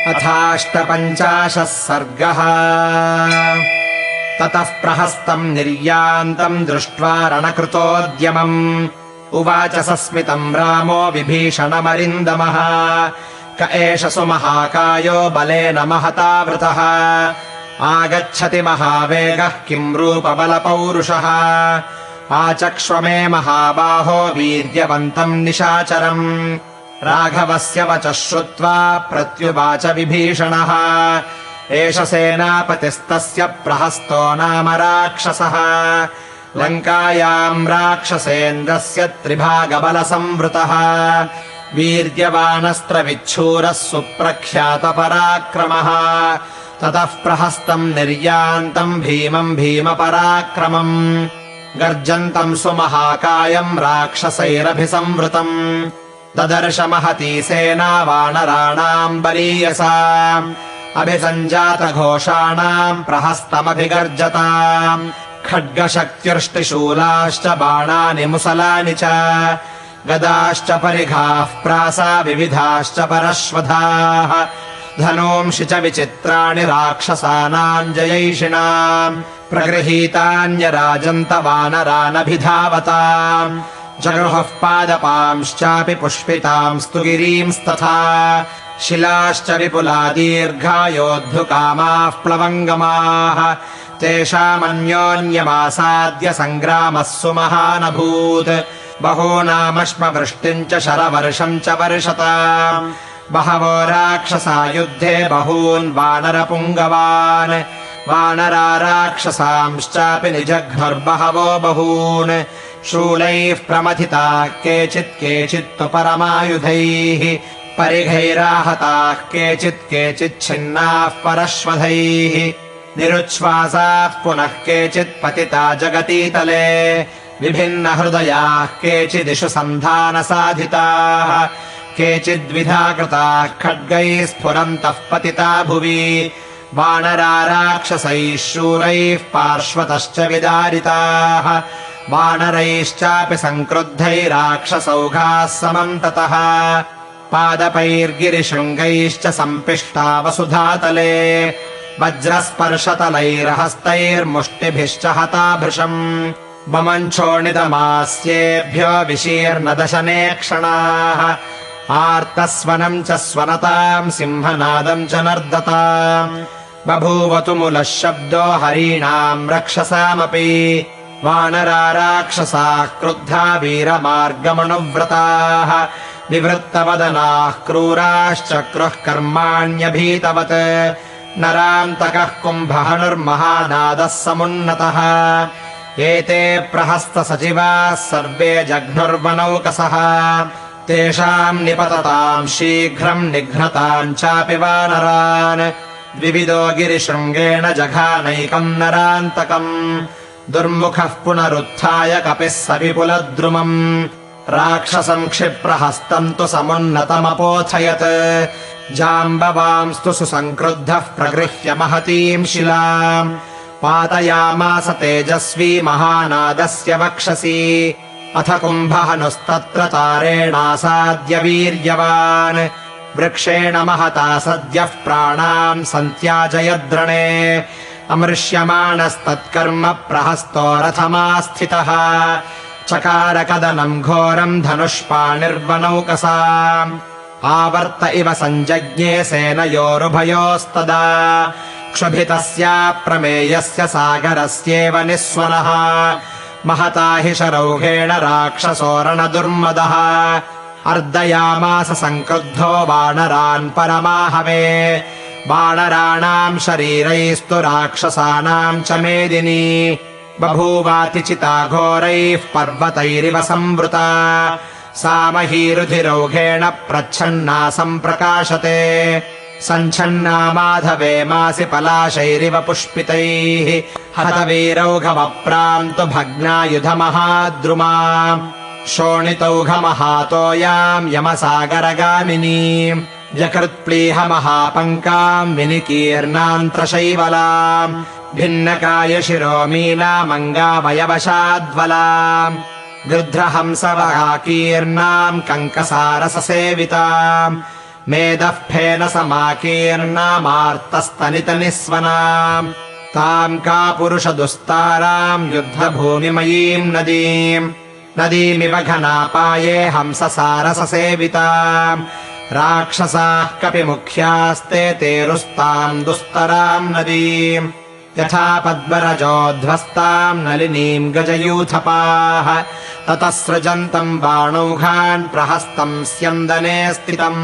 अथाष्टपञ्चाशः सर्गः। ततः प्रहस्तम् निर्यान्तम् दृष्ट्वा रणकृतोद्यमम् उवाच सस्मितम् रामो विभीषणमरिन्दमः क एष सुमहाकायो बलेन महता वृतः आगच्छति महावेगः किम् रूपबलपौरुषः आचक्ष्व मे महाबाहो वीर्यवन्तम् निशाचरम् राघवस्य वचः श्रुत्वा प्रत्युवाच विभीषणः एष सेनापतिस्तस्य प्रहस्तो नाम राक्षसः लङ्कायाम् राक्षसेन्द्रस्य त्रिभागबलसंवृतः वीर्यवानस्त्रविच्छूरः सुप्रख्यातपराक्रमः ततः प्रहस्तम् निर्यान्तम् भीमम् भीमपराक्रमम् गर्जन्तम् सुमहाकायम् राक्षसैरभिसंवृतम् ददर्श महती सेना वानराणाम् बलीयसा अभिसञ्जातघोषाणाम् प्रहस्तमभिगर्जताम् खड्गशक्त्युर्ष्टिशूलाश्च बाणानि मुसलानि च गदाश्च परिघाः प्रासा विविधाश्च परश्वधाः धनूंषि च विचित्राणि राक्षसानाम् जयैषिणाम् प्रगृहीतान्यराजन्त वानरानभिधावताम् जगृहुः पादपांश्चापि पुष्पितांस्तु गिरींस्तथा शिलाश्च विपुला दीर्घा योद्धुकामाः प्लवङ्गमाः तेषामन्योन्यमासाद्य सङ्ग्रामः सुमहानभूत् बहूनामश्मवृष्टिम् च शरवर्षम् च वर्षताम् बहवो राक्षसा युद्धे बहून् वानरपुङ्गवान् वानरा राक्षसांश्चापि निजघ्नुर्बहवो बहून् शूलैः प्रमथिताः केचित्तु परमायुधैः परिघैराहताः केचिच्छिन्नाः परश्वधैः निरुच्छ्वासाः पुनः केचित्पतिता जगतीतले विभिन्नहृदयाः केचिदिषु सन्धानसाधिताः केचिद्विधा कृताः खड्गैः स्फुरन्तः पतिता भुवि वानरा राक्षसैः शूरैः पार्श्वतश्च विदारिताः वानरैश्चापि सङ्क्रुद्धैराक्षसौघाः समम् ततः पादपैर्गिरिशृङ्गैश्च सम्पिष्टा वसुधातले वज्रस्पर्शतलैर्हस्तैर्मुष्टिभिश्च हता भृशम् बमञ्छोणितमास्येभ्यो विशीर्णदशने क्षणाः आर्तस्वनम् च स्वनताम् सिंहनादम् च नर्दताम् बभूवतु मुलः शब्दो हरीणाम् रक्षसामपि वानरा राक्षसाः क्रुद्धा वीरमार्गमनुव्रताः विवृत्तवदनाः क्रूराश्चक्रुः कर्माण्यभीतवत् नरान्तकः कुम्भहनुर्महानादः समुन्नतः एते प्रहस्तसचिवाः सर्वे जघ्नुर्वनौकसः तेषाम् निपतताम् शीघ्रम् निघ्नताम् चापि वानरान् द्विविधो गिरिशृङ्गेण जघानैकम् नरान्तकम् दुर्मुखः पुनरुत्थाय कपिः स विपुलद्रुमम् राक्षसम् क्षिप्रहस्तम् तु समुन्नतमपोथयत् जाम्बवांस्तु सुसङ्क्रुद्धः प्रगृह्य महतीम् शिलाम् पातयामास तेजस्वी महानादस्य वक्षसि अथ कुम्भहनुस्तत्र तारेणासाद्य वीर्यवान् वृक्षेण महता सद्यः प्राणान् सन्त्याजयद्रणे अमृष्यमाणस्तत्कर्म प्रहस्तो रथमास्थितः चकारकदनम् घोरम् धनुष्पाणिर्वनौकसाम् आवर्त इव सञ्जज्ञे सेनयोरुभयोस्तदा क्षुभितस्याप्रमेयस्य सागरस्येव निःस्वनः महता हि शरौघेण राक्षसोरणदुर्मदः अर्दयामास सङ्क्रुद्धो वानरान् परमाहवे वानराणाम् शरीरैस्तु राक्षसानाम् च मेदिनी बभूवातिचिता घोरैः पर्वतैरिव संवृता सा महीरुधिरौघेण प्रच्छन्ना सम्प्रकाशते सञ्छन्ना माधवे मासि पलाशैरिव पुष्पितैः हतवीरौघमप्राम् तु भग्नायुधमहाद्रुमा शोणितौघमहातोयाम् यमसागरगामिनीम् व्यकृत्प्लीहमहापङ्काम् विनिकीर्णान्त्रशैवलाम् भिन्नकायशिरोमीनामङ्गावयवशाद्वलाम् गृध्रहंसवहाकीर्णाम् कङ्कसारससेविताम् मेदःफेन समाकीर्णामार्तस्तनितनिस्वनाम् ताम् का पुरुषदुस्ताराम् युद्धभूमिमयीम् नदीमिव घनापाये हंससारससेविताम् राक्षसाः कपिमुख्यास्ते तेरुस्ताम् दुस्तराम् नदीम् यथा पद्मरजोध्वस्ताम् नलिनीम् गजयूथपाः ततः सृजन्तम् बाणौघान् प्रहस्तम् स्यन्दने स्थितम्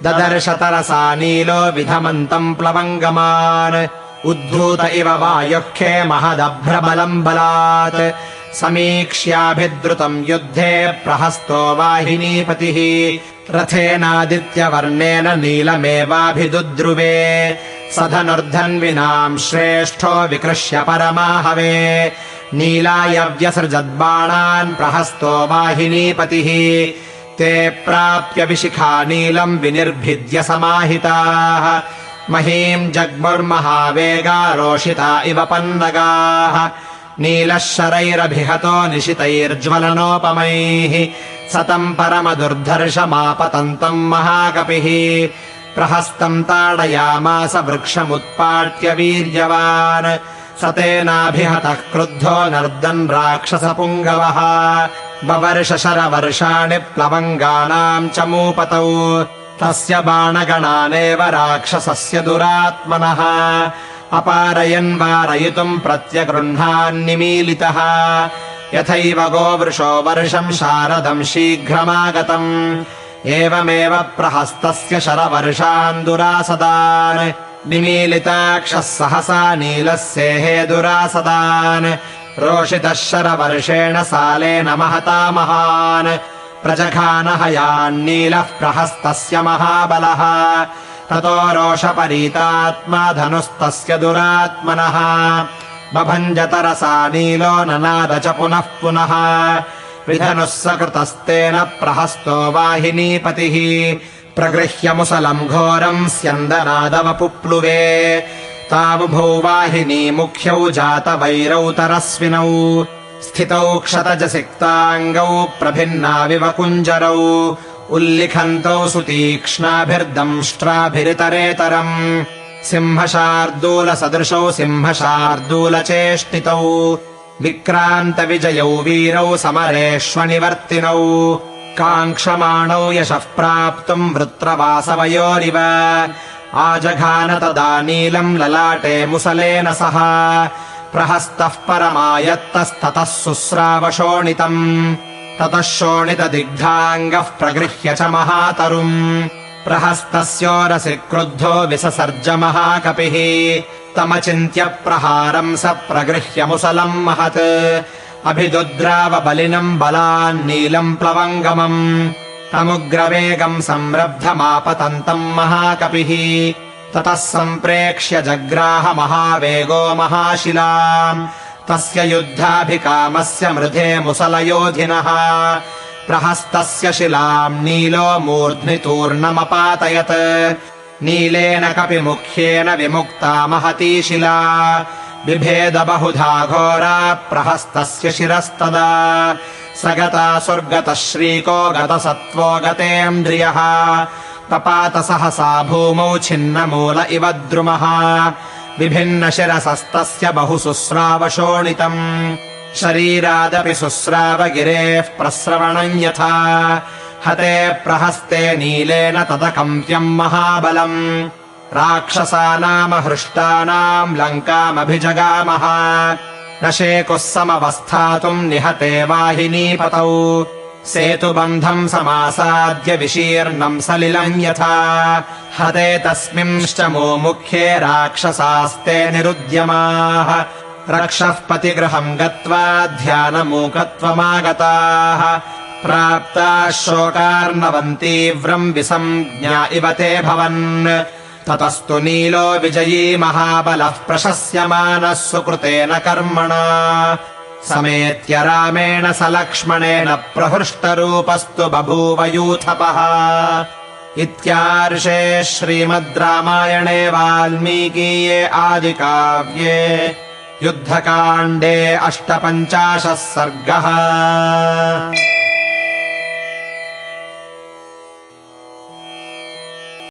ददर्श तरसा नीलो विधमन्तम् प्लवङ्गमान् उद्धूत इव वायुःखे महदभ्रबलम् बलात् समीक्ष्याभिद्रुतम् युद्धे प्रहस्तो वाहिनीपतिः रथेनादित्यवर्णेन नीलमेवाभिदुद्रुवे स धनुर्धन्विनाम् श्रेष्ठो विकृष्य परमाहवे नीलाय व्यसृजद्बाणान् प्रहस्तो वाहिनीपतिः ते प्राप्य विशिखा नीलम् विनिर्भिद्य समाहिताः महीम् जग्मुर्महावेगा रोषिता इव पन्नगाः नीलः शरैरभिहतो निशितैर्ज्वलनोपमैः सतम् परमदुर्धर्षमापतन्तम् महाकपिः प्रहस्तम् ताडयामास वृक्षमुत्पाट्य वीर्यवान् स तेनाभिहतः क्रुद्धो नर्दन् राक्षसपुङ्गवः बवर्ष शरवर्षाणि प्लवङ्गानाम् च मूपतौ तस्य बाणगणानेव राक्षसस्य दुरात्मनः अपारयन् वारयितुम् प्रत्यगृह्णान्निमीलितः यथैव गोवृषो वर्षम् शारदम् शीघ्रमागतम् एवमेव प्रहस्तस्य शरवर्षान् दुरासदान् निमीलिताक्षः सहसा नीलस्येहे दुरासदान् रोषितः शरवर्षेण सालेन महता महान् प्रजघानहयान्नीलः प्रहस्तस्य महाबलः ततो रोषपरीतात्मा धनुस्तस्य दुरात्मनः बभञ्जतरसा नीलो ननाद च पुनः पुनः विधनुः सकृतस्तेन प्रहस्तो वाहिनीपतिः प्रगृह्य मुसलम् घोरम् स्यन्दनादवपुप्लुवे तावुभौ वाहिनी मुख्यौ जातवैरौ तरस्विनौ स्थितौ क्षतजसिक्ताङ्गौ प्रभिन्नाविव कुञ्जरौ उल्लिखन्तौ सुतीक्ष्णाभिर्दंष्ट्राभिरितरेतरम् सिंहशार्दूलसदृशौ सिंहशार्दूलचेष्टितौ विक्रान्तविजयौ वीरौ समरेष्वनिवर्तिनौ काङ्क्षमाणौ यशः प्राप्तुम् वृत्रवासवयोरिव आजघान तदा नीलम् ललाटे मुसलेन सह प्रहस्तः परमायत्तस्ततः सुस्रावशोणितम् ततः शोणितदिग्धाङ्गः प्रगृह्य च महातरुम् प्रहस्तस्योरसि क्रुद्धो विससर्ज महाकपिः तमचिन्त्य प्रहारम् स प्रगृह्य मुसलम् महत् अभिदुद्राव बलिनम् बलान्नीलम् प्लवङ्गमम् तमुग्रवेगम् संरब्धमापतन्तम् महाकपिः ततः सम्प्रेक्ष्य जग्राह महावेगो महाशिलाम् तस्य युद्धाभिकामस्य मृधे मुसलयोधिनः प्रहस्तस्य शिलाम् नीलो मूर्ध्नि तूर्णमपातयत् नीलेन कपिमुख्येन विमुक्ता महती शिला बिभेद बहुधा घोरा प्रहस्तस्य शिरस्तदा स गता सुर्गतः श्रीको गतसत्त्वो गतेन्द्रियः पपात सहसा भूमौ छिन्नमूल इव द्रुमः विभिन्नशिरसस्तस्य बहु सुस्रावशोणितम् शरीरादपि सुस्राव गिरेः प्रस्रवणम् यथा हते प्रहस्ते नीलेन तदकम्प्यम् महाबलम् राक्षसानाम हृष्टानाम् लङ्कामभिजगामः न शेकुः समवस्थातुम् निहते वाहिनीपतौ सेतुबन्धम् समासाद्य विशीर्णम् सलिलम् यथा हते तस्मिंश्च मुमुख्ये राक्षसास्ते निरुद्यमाः रक्षः पतिगृहम् गत्वा ध्यानमूकत्वमागताः प्राप्ताः शोकार्णवम् तीव्रम् विसञ्ज्ञा इव ते भवन् ततस्तु नीलो विजयी महाबलः प्रशस्यमानः सुकृतेन कर्मणा समेत्य रामेण स लक्ष्मणेन प्रहृष्टरूपस्तु बभूव यूथपः। इत्यार्षे श्रीमद् रामायणे वाल्मीकीये आदिकाव्ये युद्धकाण्डे 58 सर्गः।